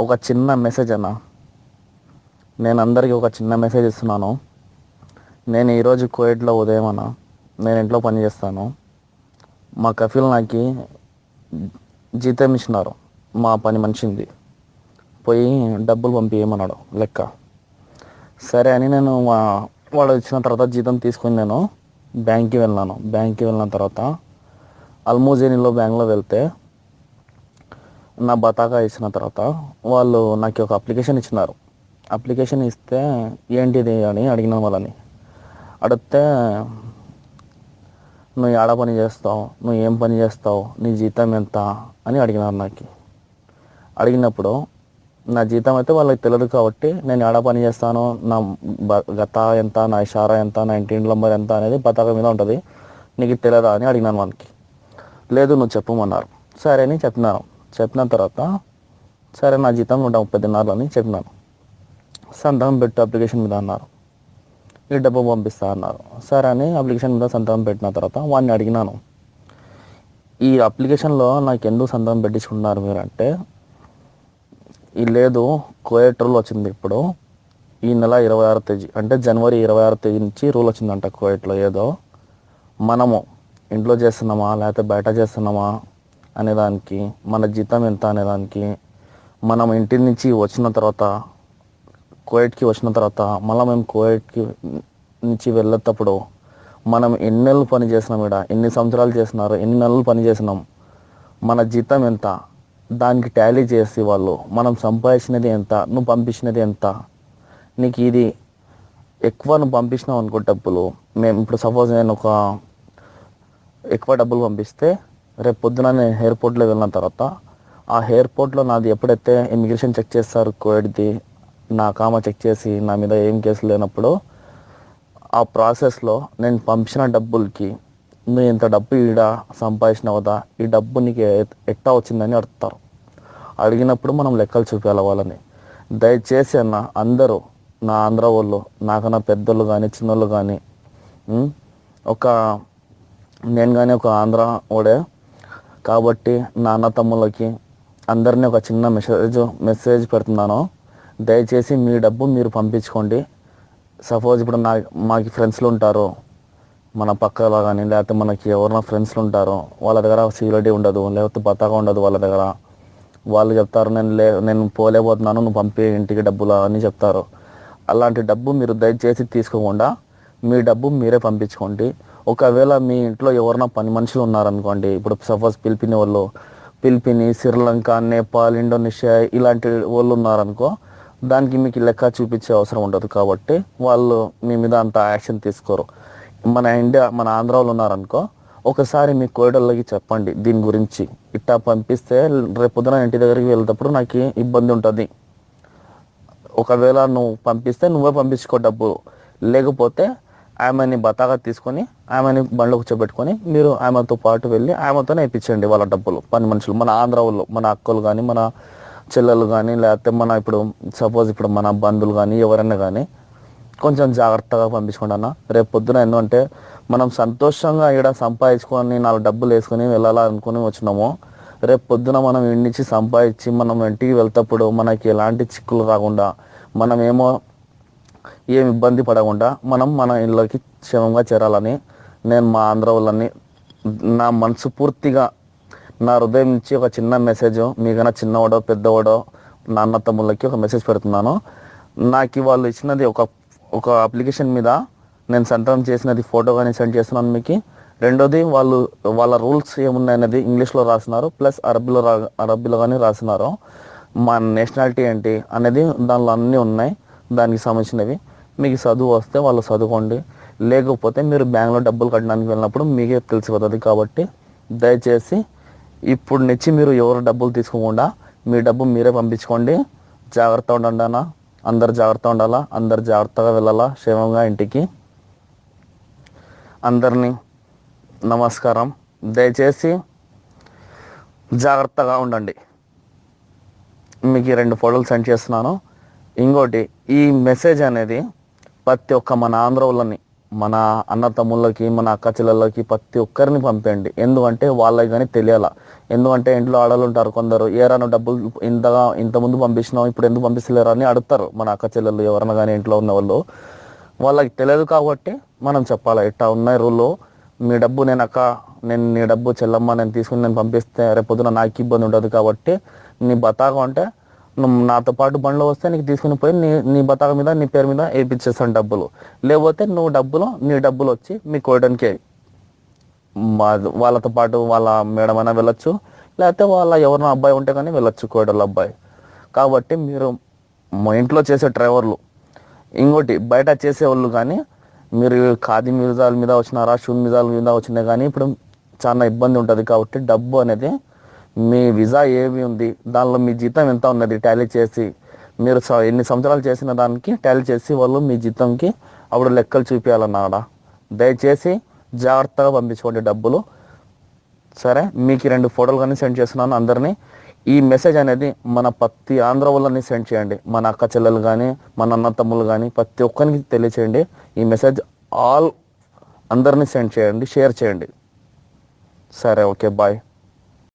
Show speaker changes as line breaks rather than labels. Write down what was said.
ఒక చిన్న మెసేజ్ అన్న, నేను అందరికీ ఒక చిన్న మెసేజ్ ఇస్తున్నాను. నేను ఈరోజు కోవిడ్లో ఉదయం అన్న, నేను ఇంట్లో పని చేస్తాను. మా కఫీల్ నాకు జీతం ఇచ్చినారు. మా పని మనిషింది పోయి డబ్బులు పంపించమన్నాడు లెక్క. సరే అని నేను వాడు ఇచ్చిన తర్వాత జీతం తీసుకొని నేను బ్యాంక్కి వెళ్ళాను. బ్యాంక్కి వెళ్ళిన తర్వాత అల్మూజేనిలో బ్యాంక్లో వెళ్తే నా బతాకా ఇచ్చిన తర్వాత వాళ్ళు నాకు ఒక అప్లికేషన్ ఇచ్చినారు. అప్లికేషన్ ఇస్తే ఏంటిది అని అడిగిన వాళ్ళని. అడిగితే నువ్వు ఏడ పని చేస్తావు, నువ్వు ఏం పని చేస్తావు, నీ జీతం ఎంత అని అడిగినారు. నాకు అడిగినప్పుడు నా జీతం అయితే వాళ్ళకి తెలియదు కాబట్టి నేను ఏడ పని చేస్తాను, నా గత ఎంత, నా ఇషారా ఎంత, నా ఇంటి నంబర్ ఎంత అనేది పతాక మీద ఉంటుంది, నీకు తెలియదా అని అడిగినాను. వాళ్ళకి లేదు నువ్వు చెప్పమన్నారు. సరే అని చెప్పినాను. చెప్పిన తర్వాత సరే నా జీతం 130 దినాలు అని చెప్పినాను. సంతకం పెట్టు అప్లికేషన్ మీద అన్నారు. ఈ డబ్బు పంపిస్తా అన్నారు. సరే అని అప్లికేషన్ మీద సంతకం పెట్టిన తర్వాత వాడిని అడిగినాను, ఈ అప్లికేషన్లో నాకు ఎందుకు సంతకం పెట్టించుకున్నారు మీరు అంటే, ఈ లేదు కోవిడ్ రూల్ వచ్చింది ఇప్పుడు ఈ నెల 26వ తేదీ అంటే జనవరి 26వ తేదీ నుంచి రూల్ వచ్చిందంట కోవిడ్లో. ఏదో మనము ఇంట్లో చేస్తున్నామా లేకపోతే బయట చేస్తున్నామా అనేదానికి, మన జీతం ఎంత అనేదానికి, మనం ఇంటి నుంచి వచ్చిన తర్వాత కోవిడ్కి వచ్చిన తర్వాత మళ్ళీ మేము కోవిడ్కి నుంచి వెళ్ళేటప్పుడు మనం ఎన్ని నెలలు పని చేసినాం, ఇక్కడ ఎన్ని సంవత్సరాలు చేసినారు, ఎన్ని నెలలు పని చేసినాం, మన జీతం ఎంత, దానికి టాలీ చేసి వాళ్ళు మనం సంపాదించినది ఎంత, నువ్వు పంపించినది ఎంత, నీకు ఇది ఎక్కువ నువ్వు పంపించినావు అనుకో డబ్బులు, మేము ఇప్పుడు సపోజ్ నేను ఒక ఎక్కువ డబ్బులు పంపిస్తే రేపు పొద్దున నేను ఎయిర్పోర్ట్లో వెళ్ళిన తర్వాత ఆ ఎయిర్పోర్ట్లో నాది ఎప్పుడైతే ఇమిగ్రేషన్ చెక్ చేస్తారు కోవిడ్ది, నా కామా చెక్ చేసి నా మీద ఏం కేసులు లేనప్పుడు ఆ ప్రాసెస్లో నేను పంపించిన డబ్బులకి నువ్వు ఇంత డబ్బు ఈడ సంపాదించినవుదా, ఈ డబ్బు నీకు ఎట్టా వచ్చిందని అడుగుతారు. అడిగినప్పుడు మనం లెక్కలు చూపించాలి వాళ్ళని. దయచేసి అన్న అందరూ నా ఆంధ్ర వాళ్ళు, నాకన్నా పెద్దోళ్ళు కానీ చిన్నోళ్ళు కానీ, ఒక నేను కానీ ఒక ఆంధ్ర ఓడే కాబట్టి నా అన్న తమ్ముళ్ళకి అందరినీ ఒక చిన్న మెసేజ్ పెడుతున్నాను. దయచేసి మీ డబ్బు మీరు పంపించుకోండి. సపోజ్ ఇప్పుడు మాకు ఫ్రెండ్స్లు ఉంటారు మన పక్కలో కానీ, లేకపోతే మనకి ఎవరైనా ఫ్రెండ్స్లు ఉంటారో వాళ్ళ దగ్గర సీక్యూరిటీ ఉండదు, లేకపోతే బతాగా ఉండదు వాళ్ళ దగ్గర. వాళ్ళు చెప్తారు నేను పోలేకపోతున్నాను, నువ్వు పంపి ఇంటికి డబ్బులు అని చెప్తారు. అలాంటి డబ్బు మీరు దయచేసి తీసుకోకుండా మీ డబ్బు మీరే పంపించుకోండి. ఒకవేళ మీ ఇంట్లో ఎవరైనా పని మనుషులు ఉన్నారనుకోండి, ఇప్పుడు సపోజ్ పిలిపిని శ్రీలంక, నేపాల్, ఇండోనేషియా ఇలాంటి వాళ్ళు ఉన్నారనుకో, దానికి మీకు లెక్క చూపించే అవసరం ఉండదు కాబట్టి వాళ్ళు మీ మీద అంత యాక్షన్ తీసుకోరు. మన ఆంధ్ర వాళ్ళు ఉన్నారనుకో, ఒకసారి మీ కోడళ్ళకి చెప్పండి దీని గురించి. ఇట్టా పంపిస్తే రేపు పొద్దున ఇంటి దగ్గరికి వెళ్తేప్పుడు నాకు ఇబ్బంది ఉంటుంది. ఒకవేళ నువ్వు పంపిస్తే నువ్వే పంపించుకో డబ్బు, లేకపోతే ఆమెని బతాగా తీసుకొని ఆమెని బండ్లో కూర్చోబెట్టుకొని మీరు ఆమెతో పాటు వెళ్ళి ఆమెతోనే ఇప్పించండి వాళ్ళ డబ్బులు. పని మనుషులు మన ఆంధ్ర వాళ్ళు, మన అక్కలు కానీ, మన చెల్లెలు కానీ, లేకపోతే మన ఇప్పుడు సపోజ్ ఇప్పుడు మన బంధువులు కానీ ఎవరైనా కానీ కొంచెం జాగ్రత్తగా పంపించుకోండి అన్న. రేపు పొద్దున ఏంటంటే మనం సంతోషంగా ఇక్కడ సంపాదించుకొని 4 డబ్బులు వేసుకొని వెళ్ళాలనుకుని వచ్చినాము. రేపు పొద్దున మనం ఇంటి నుంచి సంపాదించి మనం ఇంటికి వెళ్తేప్పుడు మనకి ఎలాంటి చిక్కులు రాకుండా, మనం ఏం ఇబ్బంది పడకుండా మనం మన ఇళ్ళకి క్షేమంగా చేరాలని నేను మా ఆంధ్ర వాళ్ళని నా మనసు పూర్తిగా నా హృదయం నుంచి ఒక చిన్న మెసేజ్, మీకన్నా చిన్నవాడో పెద్దవాడో నా అన్న తమ్ముళ్ళకి ఒక మెసేజ్ పెడుతున్నాను. నాకు వాళ్ళు ఇచ్చినది ఒక అప్లికేషన్ మీద నేను సంతకం చేసినది ఫోటో కానీ సెండ్ చేస్తున్నాను మీకు. రెండోది వాళ్ళ రూల్స్ ఏమున్నాయనేది ఇంగ్లీష్లో రాసినారు, ప్లస్ అరబీలో కానీ రాసినారు. మా నేషనాలిటీ ఏంటి అనేది దానిలో అన్నీ ఉన్నాయి, దానికి సంబంధించినవి. మీకు చదువు వస్తే వాళ్ళు చదువుకోండి, లేకపోతే మీరు బ్యాంక్లో డబ్బులు కట్టడానికి వెళ్ళినప్పుడు మీకే తెలిసిపోతుంది. కాబట్టి దయచేసి ఇప్పుడు నుంచి మీరు ఎవరు డబ్బులు తీసుకోకుండా మీ డబ్బు మీరే పంపించుకోండి. జాగ్రత్తగా ఉండండి అన్న, అందరు జాగ్రత్తగా ఉండాలా, అందరు జాగ్రత్తగా వెళ్ళాలా క్షేమంగా ఇంటికి. అందరినీ నమస్కారం. దయచేసి జాగ్రత్తగా ఉండండి. మీకు 2 ఫోటోలు సెండ్ చేస్తున్నాను. ఇంకోటి, ఈ మెసేజ్ అనేది ప్రతి ఒక్క మన ఆంధ్ర వాళ్ళని మన అన్న తమ్ముళ్ళకి, మన అక్క చెల్లెళ్ళకి ప్రతి ఒక్కరిని పంపండి. ఎందుకంటే వాళ్ళకి కానీ తెలియాల. ఎందుకంటే ఇంట్లో ఆడవాళ్ళు ఉంటారు కొందరు, ఏరా నువ్వు డబ్బులు ఇంతకుముందు పంపించినావు ఇప్పుడు ఎందుకు పంపిస్తలేరు అని అడుగుతారు మన అక్క చెల్లెళ్ళు ఎవరైనా కానీ ఇంట్లో ఉన్న వాళ్ళు. వాళ్ళకి తెలియదు కాబట్టి మనం చెప్పాలి, ఇట్టా ఉన్నాయి రూల్లో, మీ డబ్బు నేను నీ డబ్బు చెల్లమ్మ నేను తీసుకుని నేను పంపిస్తే రేపొద్దున నాకు ఇబ్బంది ఉండదు కాబట్టి నీ బతాకం అంటే నువ్వు నాతో పాటు బండ్లో వస్తే నీకు తీసుకుని పోయి నీ బతాక మీద నీ పేరు మీద వేయించేస్తాను డబ్బులు. లేకపోతే నీ డబ్బులు వచ్చి మీ కోయడానికి వాళ్ళతో పాటు వాళ్ళ మేడం అయినా వెళ్ళొచ్చు, లేకపోతే వాళ్ళ ఎవరైనా అబ్బాయి ఉంటే కానీ వెళ్ళొచ్చు కోయడల అబ్బాయి. కాబట్టి మీరు మా ఇంట్లో చేసే డ్రైవర్లు, ఇంకోటి బయట చేసేవాళ్ళు కానీ మీరు ఖాదీ మిర్జాల మీద వచ్చినారా, షూ మిర్జాల మీద వచ్చినా కానీ ఇప్పుడు చాలా ఇబ్బంది ఉంటుంది. కాబట్టి డబ్బు అనేది మీ వీసా ఏమి ఉంది, దానిలో మీ జీతం ఎంత ఉన్నది టాలీ చేసి, మీరు ఎన్ని సంవత్సరాలు చేసిన దానికి టాలీ చేసి వాళ్ళు మీ జీతంకి అప్పుడు లెక్కలు చూపించాలన్నాడ. దయచేసి జాగ్రత్తగా పంపించుకోండి డబ్బులు. సరే, మీకు 2 ఫోటోలు కానీ సెండ్ చేస్తున్నాను అందరినీ. ఈ మెసేజ్ అనేది మన ప్రతి ఆంధ్ర వాళ్ళని సెండ్ చేయండి. మన అక్క చెల్లెలు కానీ, మన అన్న తమ్ముళ్ళు కానీ ప్రతి ఒక్కరికి తెలియచేయండి. ఈ మెసేజ్ అందరినీ సెండ్ చేయండి, షేర్ చేయండి. సరే, ఓకే, బాయ్.